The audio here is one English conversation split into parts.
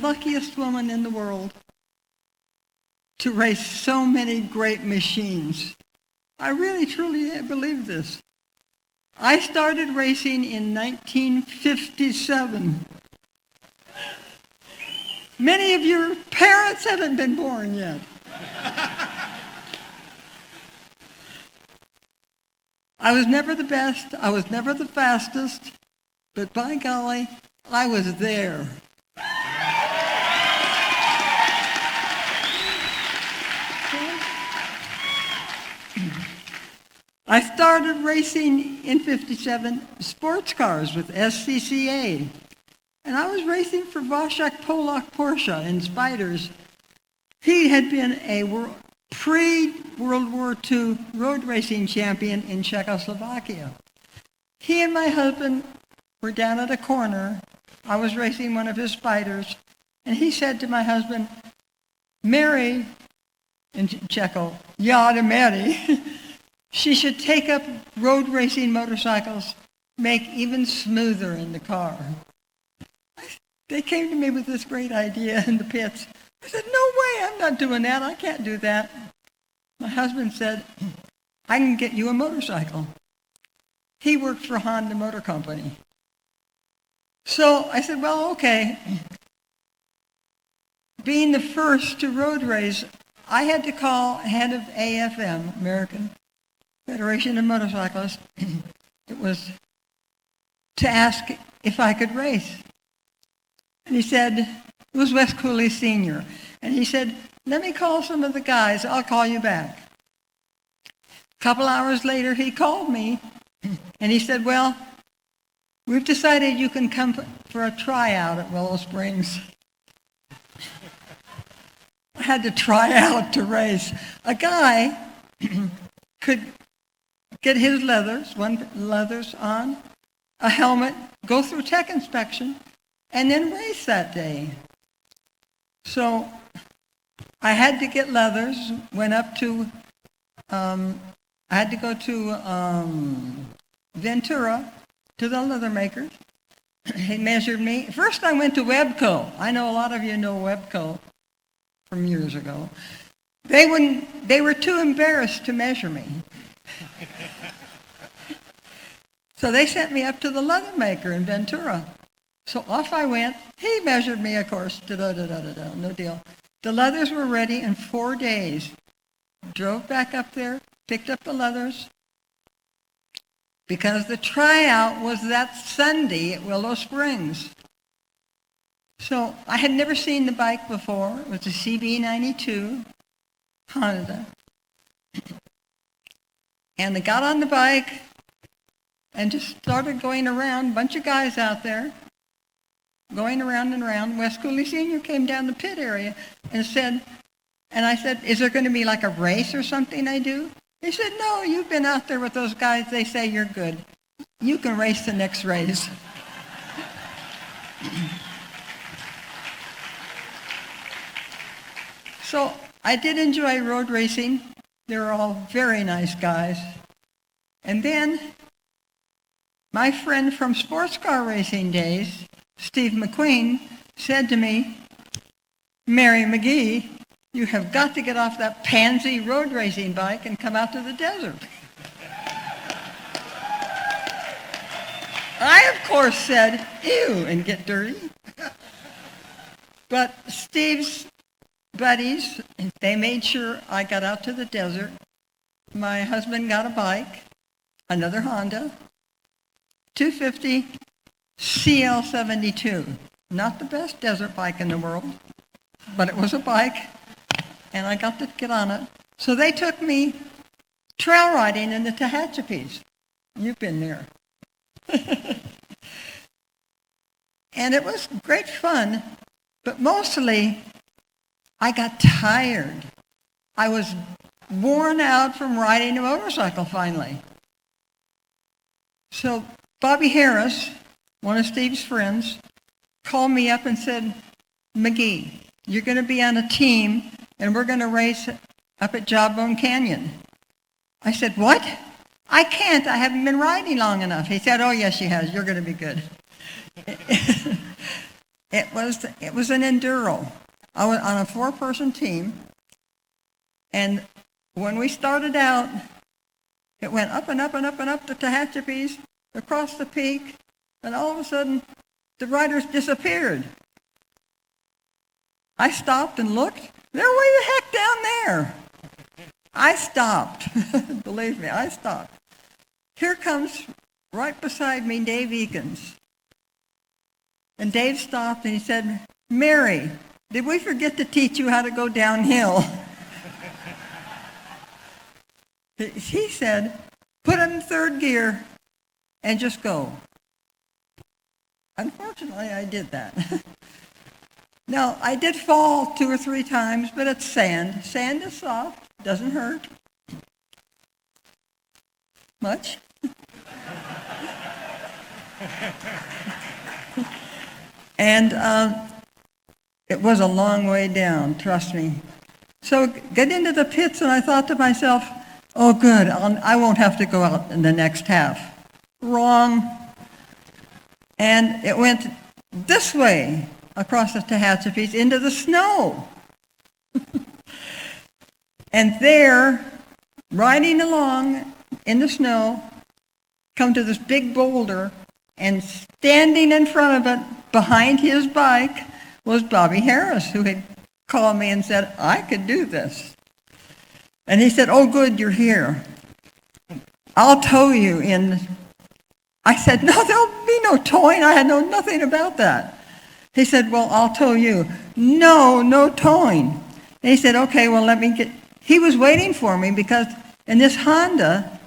luckiest woman in the world to race so many great machines. I really, truly believe this. I started racing in 1957. Many of your parents haven't been born yet. I was never the best, I was never the fastest, but by golly, I was there. I started racing in 57 sports cars with SCCA. And I was racing for Waszak Polak Porsche in Spiders. He had been a pre-World War II road racing champion in Czechoslovakia. He and my husband were down at a corner. I was racing one of his Spiders. And he said to my husband, Mary, in Czecho, ja, to Mary, she should take up road racing motorcycles, make even smoother in the car. They came to me with this great idea in the pits. I said, no way, I'm not doing that. I can't do that. My husband said, I can get you a motorcycle. He worked for Honda Motor Company. So I said, well, okay. Being the first to road race, I had to call head of AFM, American Federation of Motorcyclists. It was to ask if I could race. And he said, it was Wes Cooley Sr. And he said, let me call some of the guys. I'll call you back. A couple hours later, he called me. And he said, well, we've decided you can come for a tryout at Willow Springs. I had to try out to race. A guy could get his leathers on, a helmet, go through tech inspection, and then race that day. So I had to get leathers, went up to, I had to go to Ventura, to the leather makers. He measured me. First I went to Webco. I know a lot of you know Webco from years ago. They were too embarrassed to measure me. So they sent me up to the leather maker in Ventura. So off I went. He measured me, of course. No deal. The leathers were ready in 4 days. Drove back up there, picked up the leathers, because the tryout was that Sunday at Willow Springs. So I had never seen the bike before. It was a CB92 Honda. And I got on the bike and just started going around. A bunch of guys out there going around and around. Wes Cooley Sr. came down the pit area and said, and I said, is there going to be like a race or something I do? He said, no, you've been out there with those guys. They say you're good. You can race the next race. So I did enjoy road racing. They were all very nice guys. And then my friend from sports car racing days, Steve McQueen, said to me, Mary McGee, you have got to get off that pansy road racing bike and come out to the desert. I, of course, said, ew, and get dirty. But Steve's buddies, they made sure I got out to the desert. My husband got a bike, another Honda, 250 CL72. Not the best desert bike in the world, but it was a bike, and I got to get on it. So they took me trail riding in the Tehachapis. You've been there. And it was great fun, but mostly I got tired. I was worn out from riding a motorcycle finally. So Bobby Harris, one of Steve's friends, called me up and said, McGee, you're going to be on a team and we're going to race up at Jawbone Canyon. I said, what? I can't. I haven't been riding long enough. He said, oh, yes, she has. You're going to be good. It was an enduro. I was on a 4-person team, and when we started out, it went up and up and up and up the Tehachapi's, across the peak, and all of a sudden, the riders disappeared. I stopped and looked. They're way the heck down there. I stopped. Believe me, I stopped. Here comes, right beside me, Dave Eakins. And Dave stopped and he said, "Mary, did we forget to teach you how to go downhill?" He said, "Put it in third gear and just go." Unfortunately, I did that. Now, I did fall 2 or 3 times, but it's sand. Sand is soft, doesn't hurt much. And it was a long way down, trust me. So get into the pits, and I thought to myself, oh good, I won't have to go out in the next half. Wrong. And it went this way across the Tehachapi's into the snow. And there, riding along in the snow, come to this big boulder, and standing in front of it, behind his bike, was Bobby Harris, who had called me and said, I could do this. And he said, oh good, you're here. I'll tow you in. I said, no, there'll be no towing. I had known nothing about that. He said, well, I'll tow you. No towing. And he said, okay, well, let me get. He was waiting for me because in this Honda,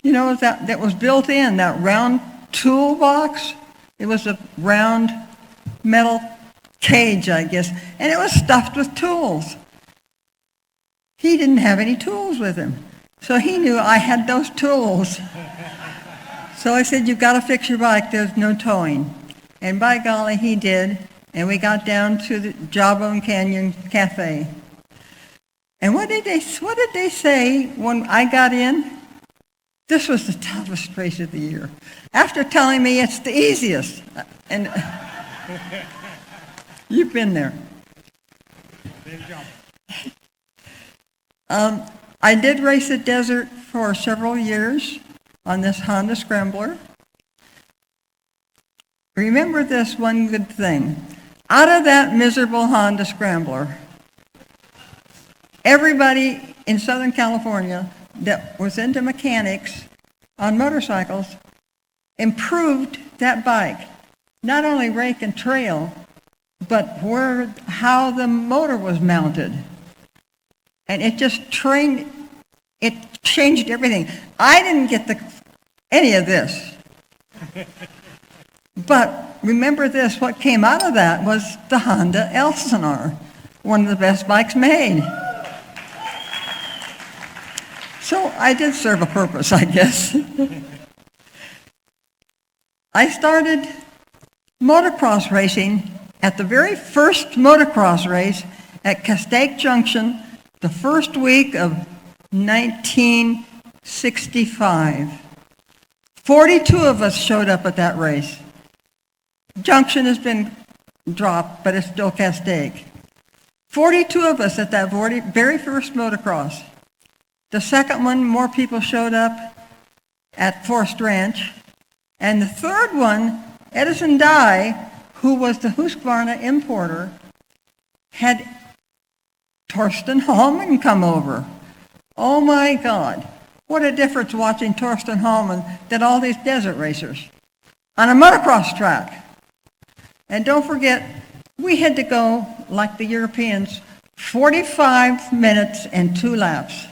you know, that was built in, that round toolbox, it was a round metal cage, I guess, and it was stuffed with tools. He didn't have any tools with him, so he knew I had those tools. So I said, you've got to fix your bike, there's no towing. And by golly, he did, and we got down to the Jawbone Canyon Cafe. And what did they say when I got in? This was the toughest race of the year. After telling me it's the easiest, and you've been there. I did race the desert for several years on this Honda Scrambler. Remember this one good thing. Out of that miserable Honda Scrambler, everybody in Southern California that was into mechanics on motorcycles improved that bike. Not only rake and trail, but how the motor was mounted. And it just changed everything. I didn't get any of this. But remember this, what came out of that was the Honda Elsinore, one of the best bikes made. So I did serve a purpose, I guess. I started motocross racing at the very first motocross race at Castaic Junction, the first week of 1965. 42 of us showed up at that race. Junction has been dropped, but it's still Castaic. 42 of us at that very first motocross. The second one, more people showed up at Forest Ranch. And the third one, Edison Dye, who was the Husqvarna importer, had Torsten Hallman come over. Oh my God, what a difference watching Torsten Hallman than all these desert racers on a motocross track. And don't forget, we had to go, like the Europeans, 45 minutes and 2 laps.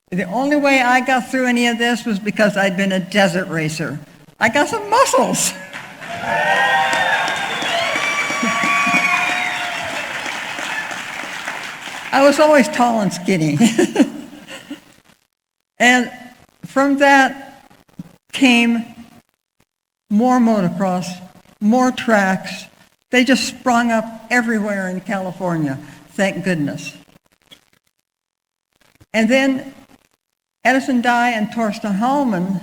The only way I got through any of this was because I'd been a desert racer. I got some muscles. I was always tall and skinny. And from that came more motocross, more tracks. They just sprung up everywhere in California, thank goodness. And then Edison Dye and Torsten Hallman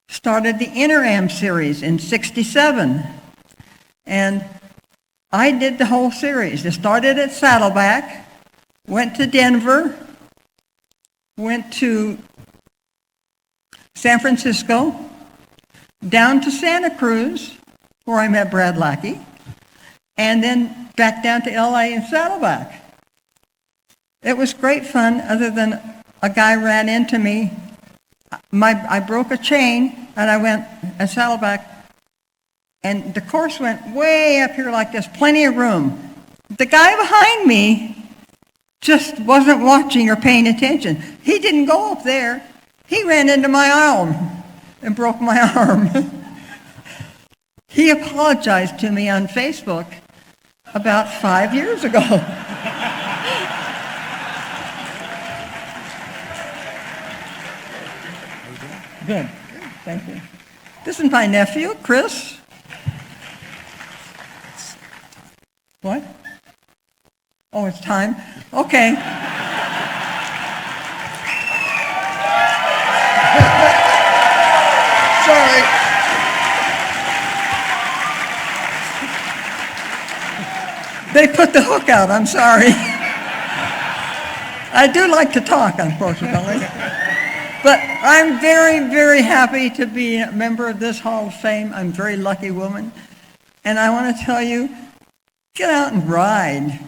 started the Inter-Am series in '67. And I did the whole series. It started at Saddleback, went to Denver, went to San Francisco, down to Santa Cruz, where I met Brad Lackey, and then back down to LA and Saddleback. It was great fun, other than a guy ran into me. I broke a chain, and I went at Saddleback, and the course went way up here like this, plenty of room. The guy behind me just wasn't watching or paying attention. He didn't go up there. He ran into my arm and broke my arm. He apologized to me on Facebook about 5 years ago. Good. Thank you. This is my nephew, Chris. What? Oh, it's time? Okay. Sorry. They put the hook out. I'm sorry. I do like to talk, unfortunately. But I'm very, very happy to be a member of this Hall of Fame. I'm a very lucky woman. And I want to tell you, get out and ride.